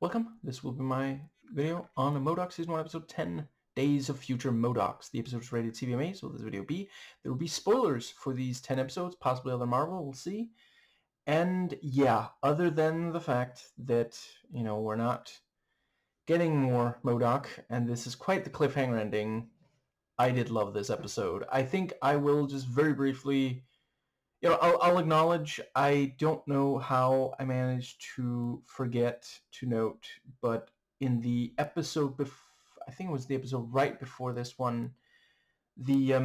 Welcome. This will be my video on M.O.D.O.K.s Season 1 Episode 10, Days of Future M.O.D.O.K.s. The episode is rated CVMA, so this video B. There will be spoilers for these 10 episodes, possibly other Marvel, we'll see. And yeah, other than the fact that, we're not getting more M.O.D.O.K., and this is quite the cliffhanger ending, I did love this episode. I think I will just very briefly... I'll acknowledge I don't know how I managed to forget to note, but in the episode, I think it was the episode right before this one, the,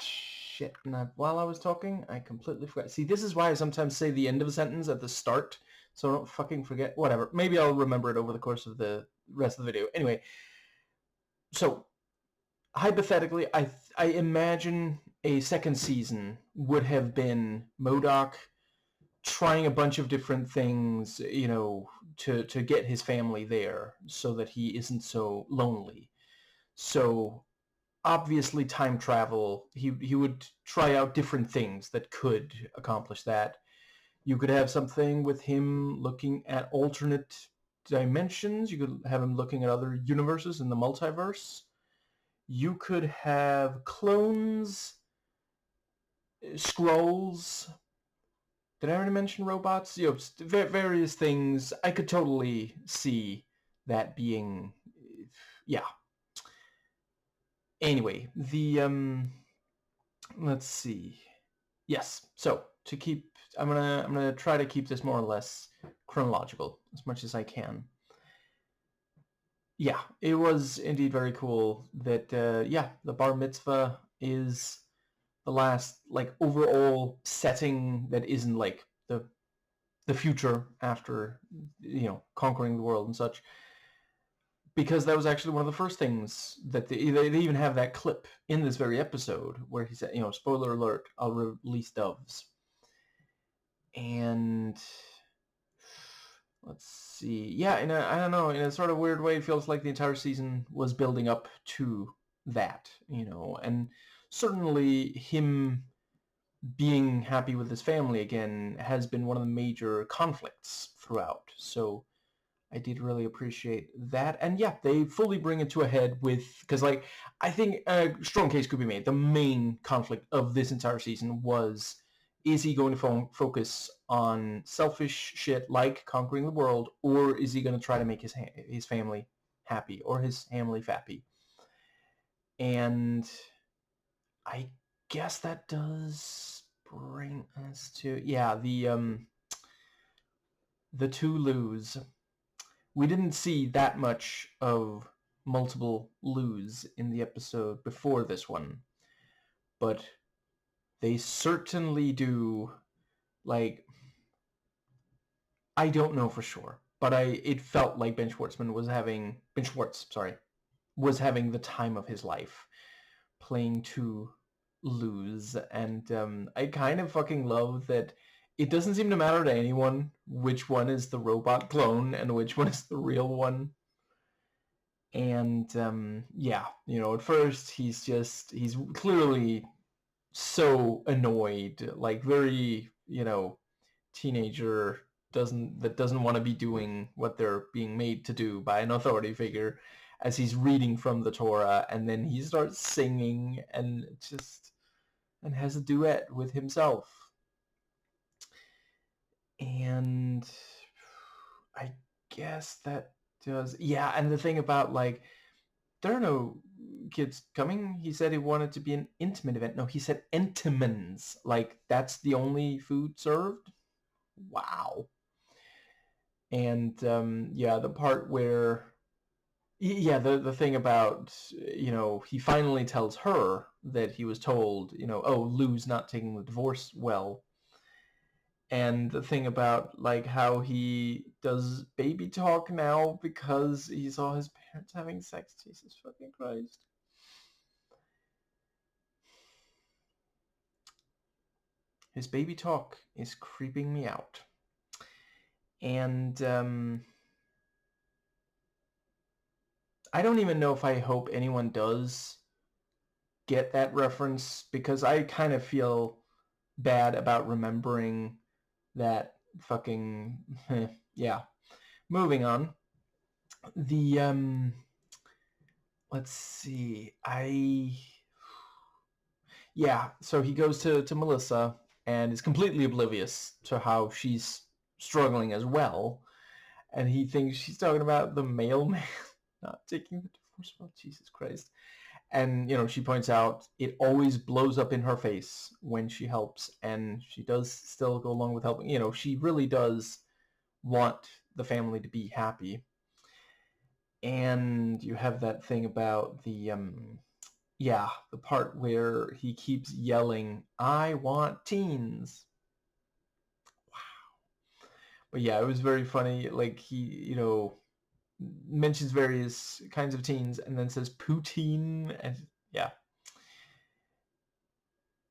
shit, while I was talking, I completely forgot. See, this is why I sometimes say the end of a sentence at the start, so I don't fucking forget. Whatever. Maybe I'll remember it over the course of the rest of the video. Anyway, so hypothetically, I imagine a second season would have been M.O.D.O.K. trying a bunch of different things, to get his family there so that he isn't so lonely. So obviously time travel, he would try out different things that could accomplish that. You could have something with him looking at alternate dimensions. You could have him looking at other universes in the multiverse. You could have clones, scrolls. Did I already mention robots? Various things. I could totally see that being, yeah. Anyway, let's see. Yes. So I'm gonna try to keep this more or less chronological as much as I can. Yeah, it was indeed very cool that, the bar mitzvah is the last, overall setting that isn't, the future after, conquering the world and such. Because that was actually one of the first things that they even have that clip in this very episode where he said, spoiler alert, I'll release doves. And... let's see. Yeah, I don't know, in a sort of weird way, it feels like the entire season was building up to that, and certainly him being happy with his family again has been one of the major conflicts throughout. So I did really appreciate that. And yeah, they fully bring it to a head with, because I think a strong case could be made. The main conflict of this entire season was, is he going to focus on selfish shit like conquering the world, or is he going to try to make his family happy, or his family fappy? And I guess that does bring us to, yeah, the two lose. We didn't see that much of multiple lose in the episode before this one, but they certainly do. I don't know for sure, but it felt like Ben Schwartz was having the time of his life playing to lose. And I kind of fucking love that it doesn't seem to matter to anyone which one is the robot clone and which one is the real one. And at first he's clearly so annoyed, very, teenager doesn't want to be doing what they're being made to do by an authority figure, as he's reading from the Torah, and then he starts singing and has a duet with himself. And I guess that does, yeah. And the thing about, there are no kids coming. He said he wanted to be an intimate event. No, he said Entenmann's. That's the only food served? Wow. And, the part where... yeah, the thing about, he finally tells her that he was told, oh, Lou's not taking the divorce well. And the thing about, how he does baby talk now because he saw his parents having sex. Jesus fucking Christ. His baby talk is creeping me out. And, I don't even know if I hope anyone does get that reference, because I kind of feel bad about remembering that fucking... yeah. moving on. The let's see. Yeah, so he goes to Melissa and is completely oblivious to how she's struggling as well. And he thinks she's talking about the mailman not taking the divorce vote. Jesus Christ. And, she points out it always blows up in her face when she helps, and she does still go along with helping. She really does want the family to be happy. And you have that thing about the part where he keeps yelling, "I want teens." Wow. But yeah, it was very funny. Like he, mentions various kinds of teens and then says poutine, and yeah.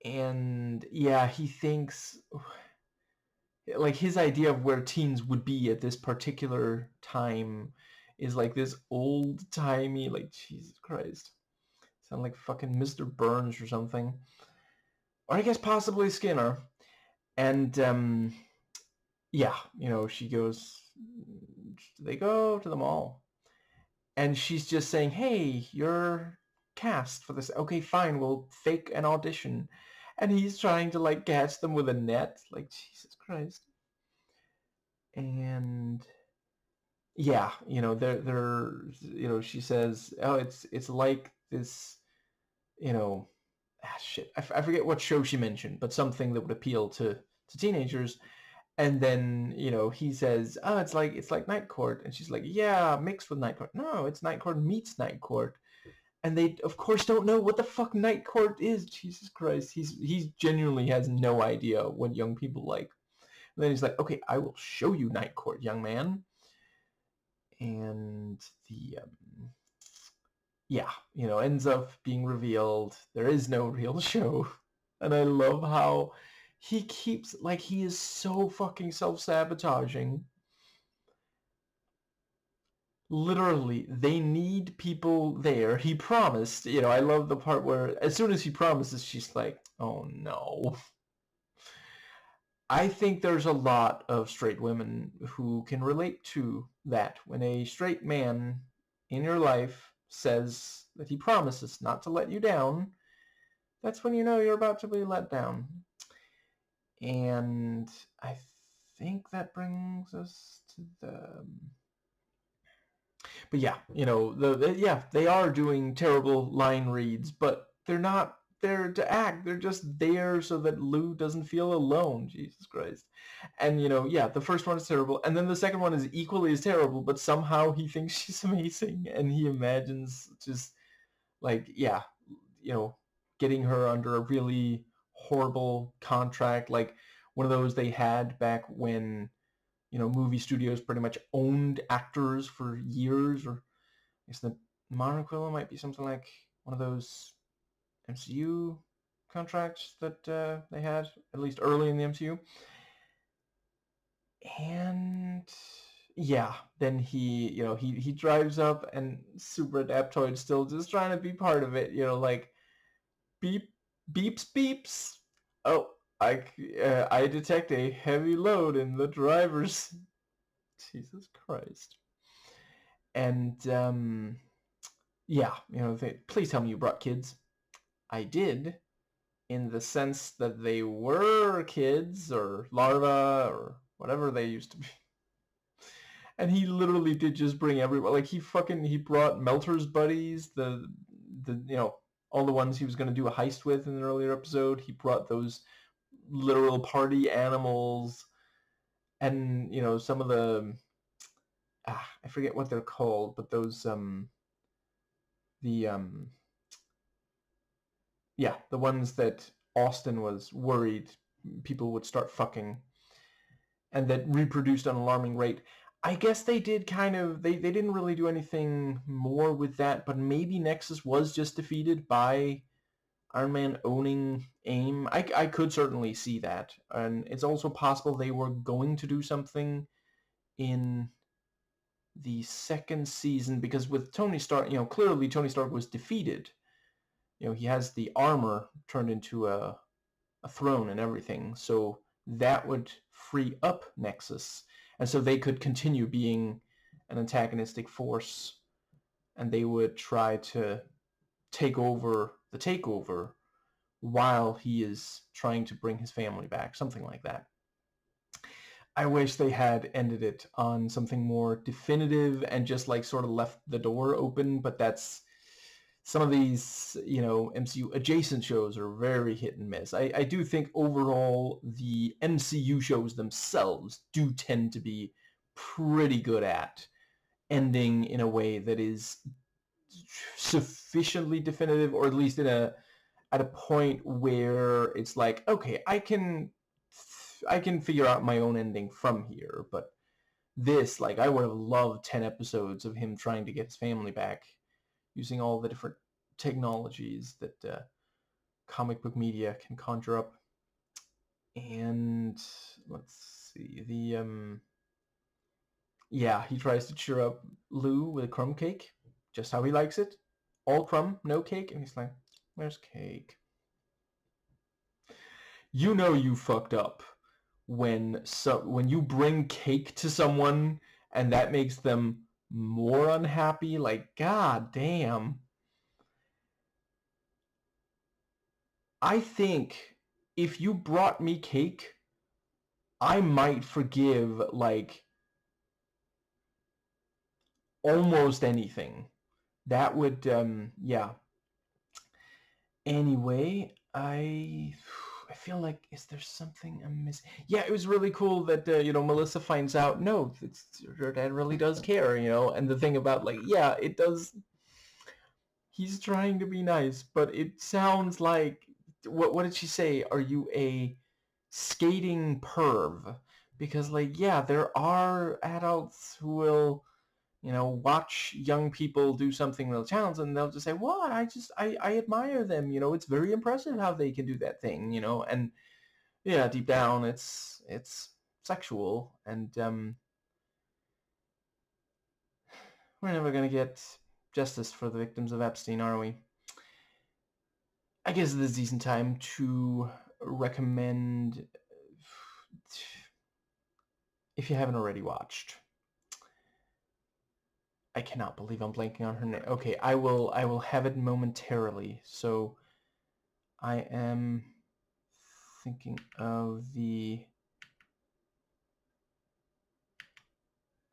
And yeah, he thinks like his idea of where teens would be at this particular time is like this old-timey, like, Jesus Christ. Sound like fucking Mr. Burns or something. Or I guess possibly Skinner. And yeah, she goes, they go to the mall. And she's just saying, "Hey, you're cast for this. Okay, fine, we'll fake an audition." And he's trying to like catch them with a net. Like, Jesus Christ. And yeah, she says, "Oh, it's like this, shit. I forget what show she mentioned, but something that would appeal to teenagers." And then, he says, "Oh, it's like Night Court." And she's like, "Yeah, mixed with Night Court." "No, it's Night Court meets Night Court." And they, of course, don't know what the fuck Night Court is. Jesus Christ. He genuinely has no idea what young people like. And then he's like, "Okay, I will show you Night Court, young man." And the, ends up being revealed. There is no real show. And I love how he keeps, like, he is so fucking self-sabotaging. Literally, they need people there. He promised, I love the part where as soon as he promises, she's like, "Oh no." I think there's a lot of straight women who can relate to that. When a straight man in your life says that he promises not to let you down, that's when you know you're about to be let down. And I think that brings us to the... But yeah, they are doing terrible line reads, but they're not there to act. They're just there so that Lou doesn't feel alone. Jesus Christ. And, the first one is terrible. And then the second one is equally as terrible, but somehow he thinks she's amazing. And he imagines just, like, yeah, getting her under a really horrible contract, like one of those they had back when, movie studios pretty much owned actors for years. Or I guess the modern equivalent might be something like one of those MCU contracts that they had, at least early in the MCU. And yeah, then he drives up and Super Adaptoid still just trying to be part of it, like, beep, beeps, beeps. "Oh, I detect a heavy load in the driver's..." Jesus Christ. And yeah, "Please tell me you brought kids." "I did, in the sense that they were kids or larvae or whatever they used to be." And he literally did just bring everyone. Like, he brought Melter's buddies, the all the ones he was going to do a heist with in an earlier episode. He brought those literal party animals, and some of the I forget what they're called, but those the yeah, the ones that Austin was worried people would start fucking and that reproduced at an alarming rate. I guess they did kind of, they didn't really do anything more with that, but maybe Nexus was just defeated by Iron Man owning AIM. I could certainly see that. And it's also possible they were going to do something in the second season, because with Tony Stark, clearly Tony Stark was defeated. He has the armor turned into a throne and everything, so that would free up Nexus, and so they could continue being an antagonistic force, and they would try to take over the takeover while he is trying to bring his family back, something like that. I wish they had ended it on something more definitive and just like sort of left the door open, but that's some of these, MCU adjacent shows are very hit and miss. I do think overall the MCU shows themselves do tend to be pretty good at ending in a way that is sufficiently definitive, or at least at a point where it's like, okay, I can figure out my own ending from here. But this, like, I would have loved 10 episodes of him trying to get his family back using all the different technologies that comic book media can conjure up. And let's see, yeah, he tries to cheer up Lou with a crumb cake, just how he likes it. All crumb, no cake. And he's like, where's cake? You know you fucked up when you bring cake to someone and that makes them more unhappy. Like, god damn. I think if you brought me cake, I might forgive, like, almost anything. That would, yeah. Anyway, I feel like, is there something I'm missing? Yeah, it was really cool that, Melissa finds out, no, her dad really does care, and the thing about, like, yeah, it does, he's trying to be nice, but it sounds like, what did she say? Are you a skating perv? Because, like, yeah, there are adults who will, watch young people do something real challenging, and they'll just say, what? I admire them, it's very impressive how they can do that thing, and yeah, deep down it's sexual, and we're never gonna get justice for the victims of Epstein, are we? I guess this is a decent time to recommend, if you haven't already watched, I cannot believe I'm blanking on her name. Okay, I will have it momentarily. So I am thinking of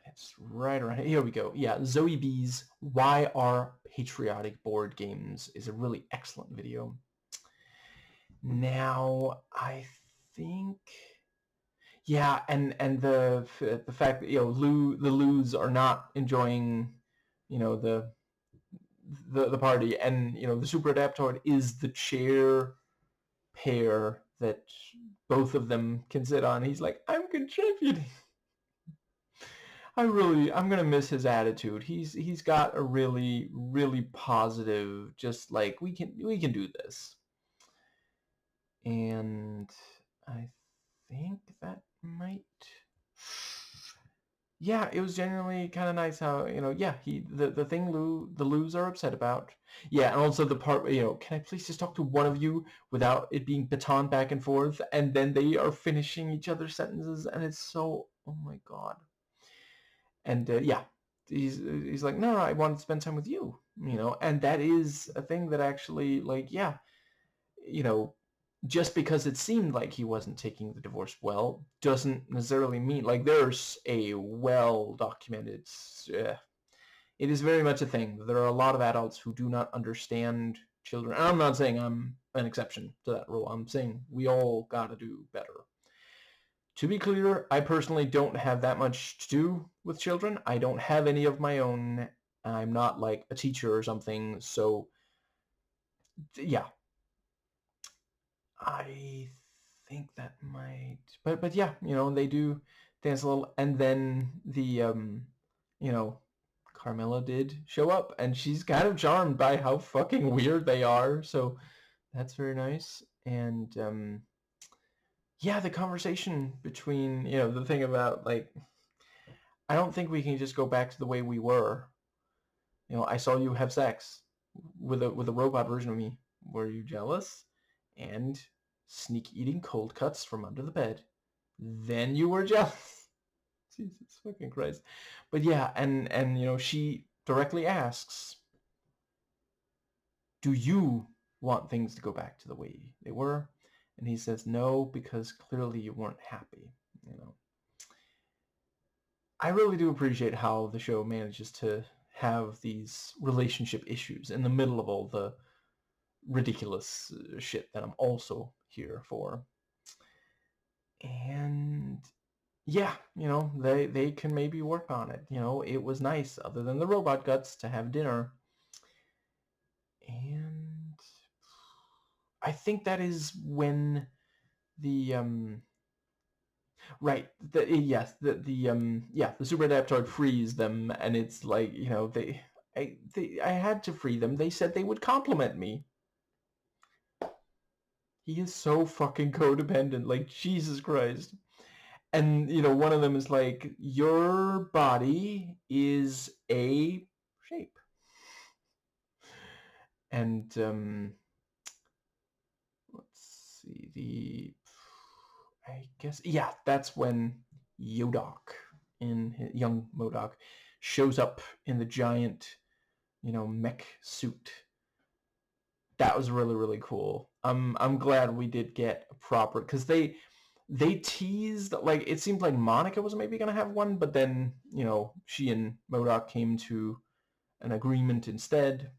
it's right around here we go. Yeah, Zoe B's Why Are Patriotic Board Games is a really excellent video. Now, I think, yeah, and the fact that, the Loos are not enjoying, the party, and the Super Adaptoid is the chair pair that both of them can sit on. He's like, I'm contributing. I'm gonna miss his attitude. He's got a really, really positive, just like, we can do this. And I think that might, yeah, it was genuinely kind of nice how, yeah, the thing the Loos are upset about. Yeah, and also the part, can I please just talk to one of you without it being baton back and forth, and then they are finishing each other's sentences, and it's so, oh my god. And yeah, he's like, no, I want to spend time with you, and that is a thing that actually, like, yeah, just because it seemed like he wasn't taking the divorce well doesn't necessarily mean, like, there's a well-documented, it is very much a thing. There are a lot of adults who do not understand children. And I'm not saying I'm an exception to that rule. I'm saying we all gotta do better. To be clear, I personally don't have that much to do with children. I don't have any of my own. I'm not like a teacher or something, so yeah, I think that might, but yeah, they do dance a little, and then the Carmilla did show up, and she's kind of charmed by how fucking weird they are, so that's very nice. And yeah, the conversation between, the thing about, like, I don't think we can just go back to the way we were. I saw you have sex with a robot version of me. Were you jealous? And sneak eating cold cuts from under the bed. Then you were jealous. Jesus fucking Christ. But yeah, and you know, she directly asks, do you want things to go back to the way they were? And he says no, because clearly you weren't happy, you know. I really do appreciate how the show manages to have these relationship issues in the middle of all the ridiculous shit that I'm also here for. And yeah, you know, they can maybe work on it. You know, it was nice, other than the robot guts, to have dinner. And I think that is when the right, yes, the super adaptoid frees them, and it's like, you know, I had to free them. They said they would compliment me. He is so fucking codependent, like Jesus Christ. And you know, one of them is like, your body is a shape. And let's see, I guess, yeah, that's when M.O.D.O.K. young M.O.D.O.K. shows up in the giant, you know, mech suit. That was really, really cool. I'm glad we did get a proper, because they teased, like, it seemed like Monica was maybe gonna have one, but then, you know, she and M.O.D.O.K. came to an agreement instead.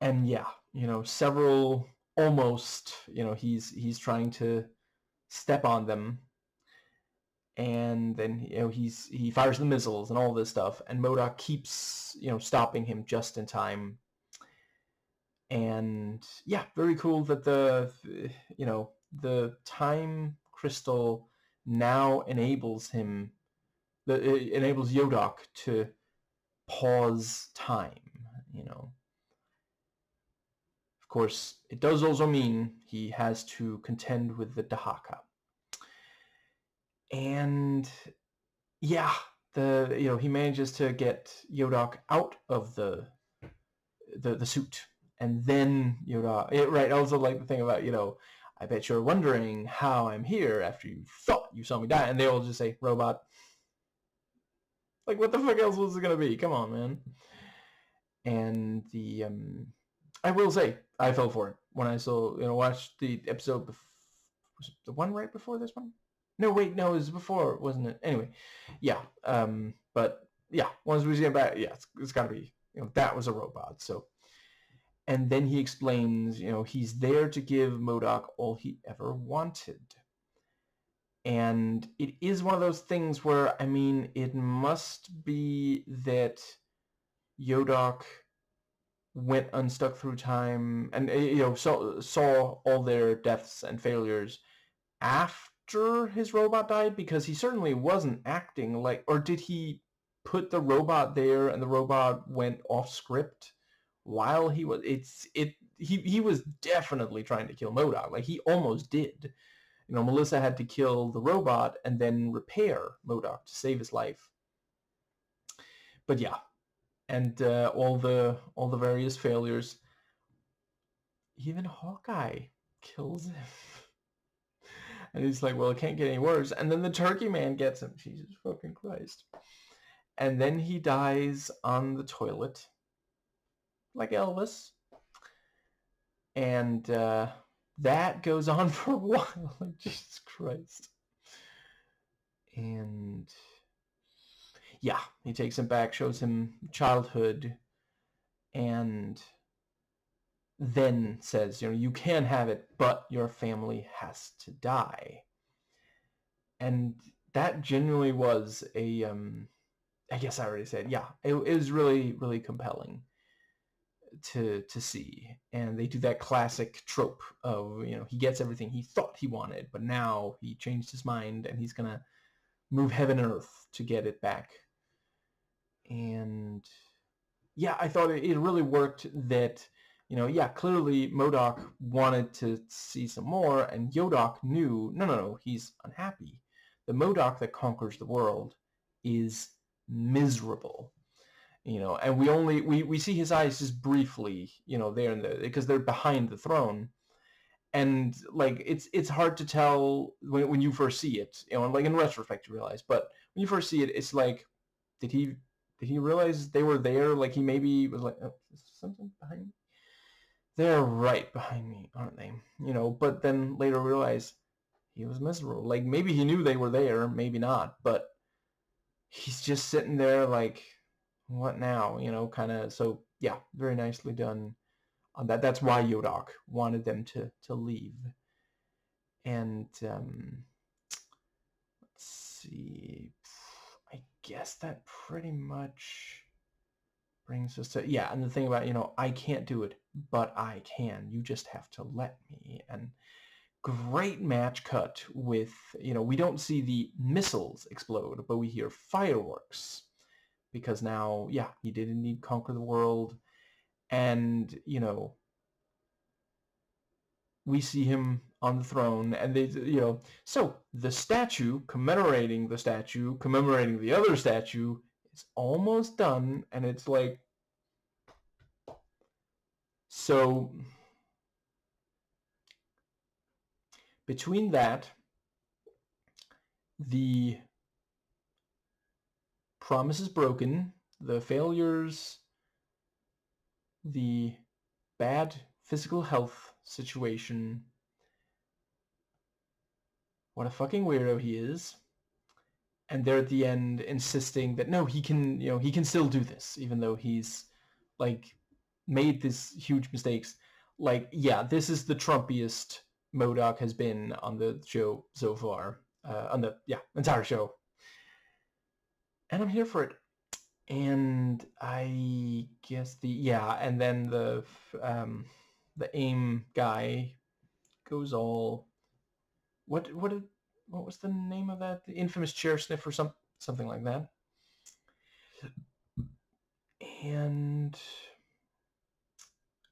And yeah, you know, several, almost, you know, he's trying to step on them, and then, you know, he fires the missiles and all this stuff, and M.O.D.O.K. keeps, you know, stopping him just in time. And yeah, very cool that you know, the time crystal now enables him, it enables M.O.D.O.K. to pause time, you know. Of course, it does also mean he has to contend with the Dahaka. And yeah, you know, he manages to get M.O.D.O.K. out of the suit, and then M.O.D.O.K. Right, also like the thing about, you know, I bet you're wondering how I'm here after you thought you saw me die, and they all just say robot. Like, what the fuck else was it gonna be? Come on, man. And the I will say, I fell for it when I saw, you know, watched the episode. Was it the one right before this one? No, wait, no, it was before, wasn't it? Anyway, yeah. But yeah, once we get back, yeah, it's got to be, you know, that was a robot. So, and then he explains, you know, he's there to give M.O.D.O.K. all he ever wanted. And it is one of those things where, I mean, it must be that M.O.D.O.K. went unstuck through time and, you know, saw all their deaths and failures after his robot died, because he certainly wasn't acting like, or did he put the robot there and the robot went off script while he was, he was definitely trying to kill M.O.D.O.K. Like, he almost did. You know, Melissa had to kill the robot and then repair M.O.D.O.K. to save his life. But yeah, and all the various failures. Even Hawkeye kills him. And he's like, well, it can't get any worse. And then the turkey man gets him. Jesus fucking Christ. And then he dies on the toilet, like Elvis. And that goes on for a while. Like, Jesus Christ. And yeah, he takes him back, shows him childhood, and then says, you know, you can have it, but your family has to die. And that genuinely was a, I guess I already said, yeah, it was really, really compelling to see. And they do that classic trope of, you know, he gets everything he thought he wanted, but now he changed his mind and he's gonna move heaven and earth to get it back. And yeah, I thought it really worked that, you know, yeah, clearly M.O.D.O.K. wanted to see some more, and M.O.D.O.K. knew, no, he's unhappy. The M.O.D.O.K. that conquers the world is miserable, you know, and we see his eyes just briefly, you know, there in the, because they're behind the throne, And like it's hard to tell when you first see it, you know, like in retrospect you realize, but when you first see it, it's like, did he realize they were there? Like he maybe was like, oh, is something behind me? They're right behind me, aren't they? You know, but then later realize he was miserable. Like maybe he knew they were there, maybe not, but he's just sitting there like, what now? You know, kind of. So yeah, very nicely done on that. That's why M.O.D.O.K. wanted them to leave. And let's see. I guess that pretty much brings us to, yeah, and the thing about, you know, I can't do it, but I can. You just have to let me. And great match cut with, you know, we don't see the missiles explode, but we hear fireworks. Because now, yeah, he did indeed conquer the world. And, you know, we see him on the throne, and they, you know, so the statue commemorating the other statue is almost done, and it's like, so between that, the promise is broken, the failures, the bad physical health situation, what a fucking weirdo he is. And they're at the end insisting that no, he can, you know, he can still do this, even though he's like made these huge mistakes. Like, yeah, this is the Trumpiest M.O.D.O.K. has been on the show so far, on the entire show, and I'm here for it. And I guess and then the AIM guy goes all, what was the name of that? The infamous chair sniff or something like that. And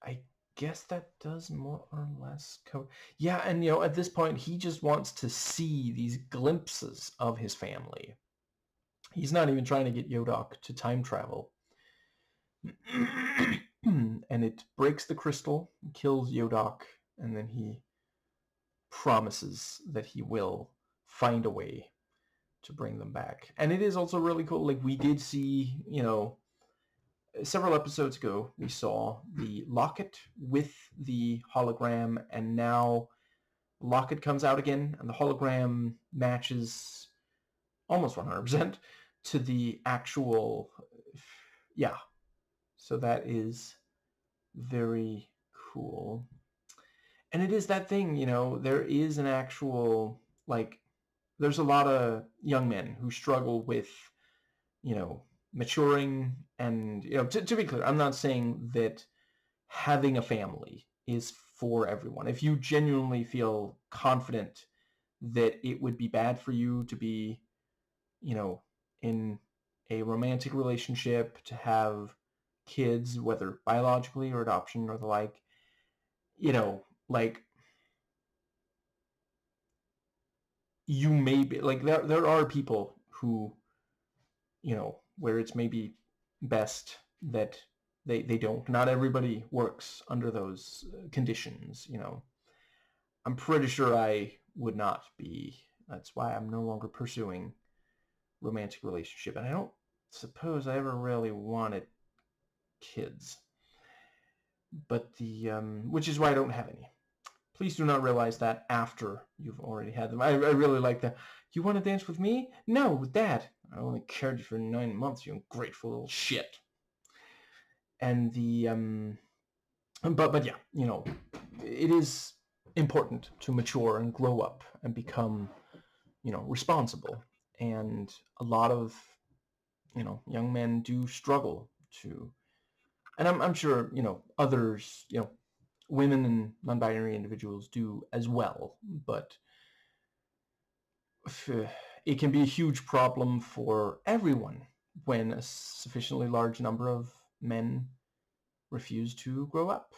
I guess that does more or less cover. Yeah, and you know, at this point, he just wants to see these glimpses of his family. He's not even trying to get M.O.D.O.K. to time travel. And it breaks the crystal, kills M.O.D.O.K., and then he promises that he will find a way to bring them back. And it is also really cool. Like, we did see, you know, several episodes ago, we saw the locket with the hologram, and now locket comes out again, and the hologram matches almost 100% to the actual, yeah. So that is very cool. And it is that thing, you know, there is an actual, like, there's a lot of young men who struggle with, you know, maturing. And, you know, to be clear, I'm not saying that having a family is for everyone. If you genuinely feel confident that it would be bad for you to be, you know, in a romantic relationship, to have kids, whether biologically or adoption or the like, you know, like, you may be, like, there are people who, you know, where it's maybe best that they don't. Not everybody works under those conditions, you know. I'm pretty sure I would not be. That's why I'm no longer pursuing romantic relationship. And I don't suppose I ever really wanted kids. But which is why I don't have any. Please do not realize that after you've already had them. I really like that. You want to dance with me? No, with Dad. I only cared you for 9 months, you ungrateful little shit. And but yeah, you know, it is important to mature and grow up and become, you know, responsible. And a lot of, you know, young men do struggle to, and I'm sure, you know, others, you know, women and non-binary individuals do as well, but it can be a huge problem for everyone when a sufficiently large number of men refuse to grow up.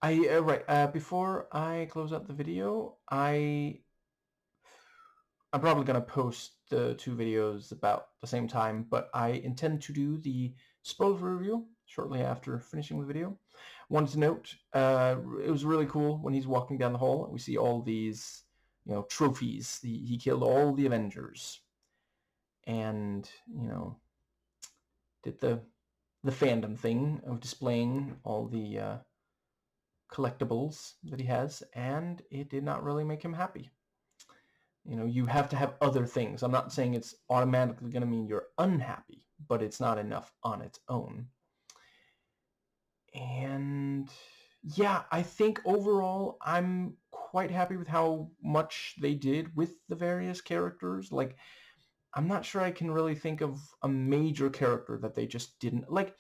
Before I close out the video, I'm probably going to post the two videos about the same time, but I intend to do the spoiler review shortly after finishing the video. Wanted to note, it was really cool when he's walking down the hall and we see all these, trophies. He killed all the Avengers, and did the fandom thing of displaying all the collectibles that he has, and it did not really make him happy. You have to have other things. I'm not saying it's automatically going to mean you're unhappy, but it's not enough on its own. And yeah, I think overall I'm quite happy with how much they did with the various characters. Like, I'm not sure I can really think of a major character that they just didn't like.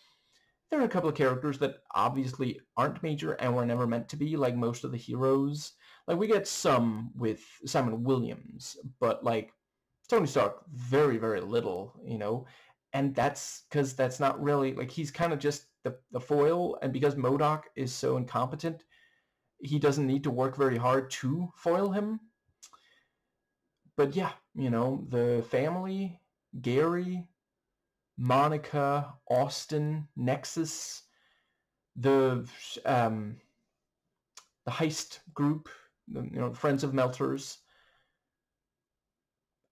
There are a couple of characters that obviously aren't major and were never meant to be, like most of the heroes. Like, we get some with Simon Williams, but like Tony Stark, very, very little, and that's because that's not really, like, he's kind of just the foil, and because M.O.D.O.K. is so incompetent, he doesn't need to work very hard to foil him. But yeah, the family, Gary, Monica, Austin, Nexus, the the heist group, the Friends of Melters.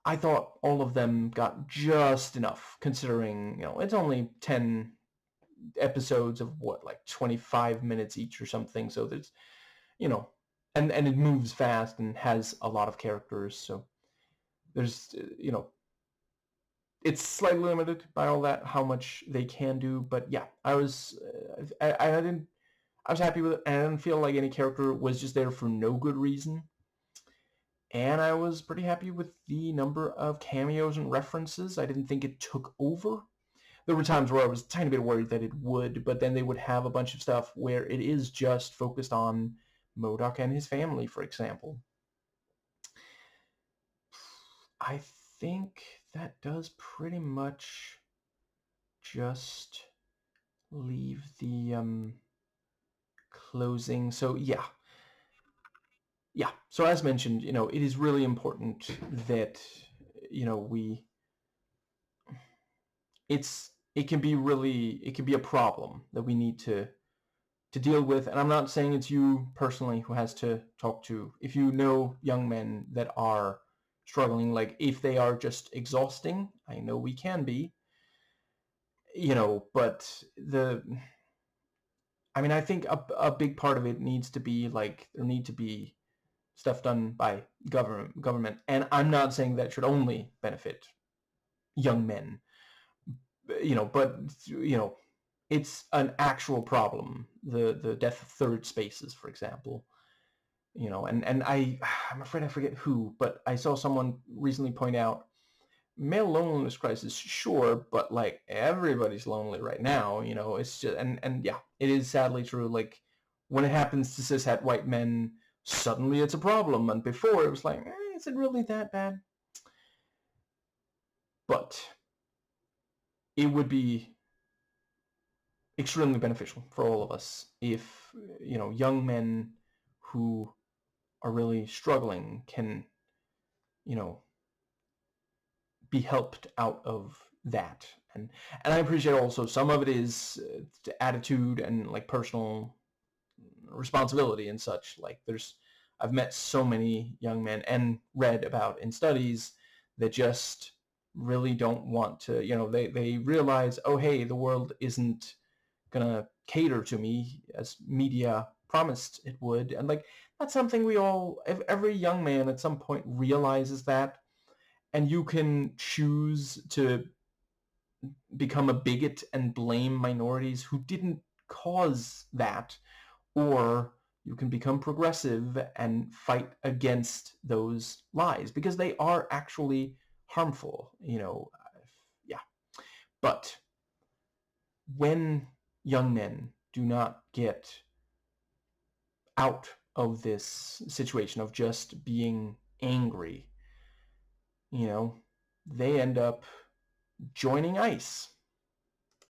I thought all of them got just enough, considering it's only 10 episodes of what, like 25 minutes each or something. So there's and it moves fast and has a lot of characters. So there's it's slightly limited by all that, how much they can do. But yeah, I was I was happy with it, and I didn't feel like any character was just there for no good reason. And I was pretty happy with the number of cameos and references. I didn't think it took over. There were times where I was a tiny bit worried that it would, but then they would have a bunch of stuff where it is just focused on M.O.D.O.K. and his family, for example. I think that does pretty much just leave the closing. So yeah. So as mentioned, it is really important that we it can be a problem that we need to deal with. And I'm not saying it's you personally who has to talk to. If you know young men that are struggling, like if they are just exhausting, I know we can be, but I think a big part of it needs to be like there need to be stuff done by government. And I'm not saying that should only benefit young men, but it's an actual problem. The death of third spaces, for example, and I'm afraid I forget who, but I saw someone recently point out male loneliness crisis, sure, but like everybody's lonely right now. It's just and yeah, it is sadly true. Like when it happens to cishet white men, suddenly it's a problem, and before it was like, is it really that bad? But it would be extremely beneficial for all of us if young men who are really struggling can be helped out of that. And I appreciate also some of it is attitude and like personal responsibility and such. Like I've met so many young men and read about in studies that just really don't want to, they realize, oh hey, the world isn't gonna cater to me as media promised it would. And like that's something every young man at some point realizes that. And you can choose to become a bigot and blame minorities who didn't cause that, or you can become progressive and fight against those lies because they are actually harmful, yeah. But when young men do not get out of this situation of just being angry, they end up joining ICE.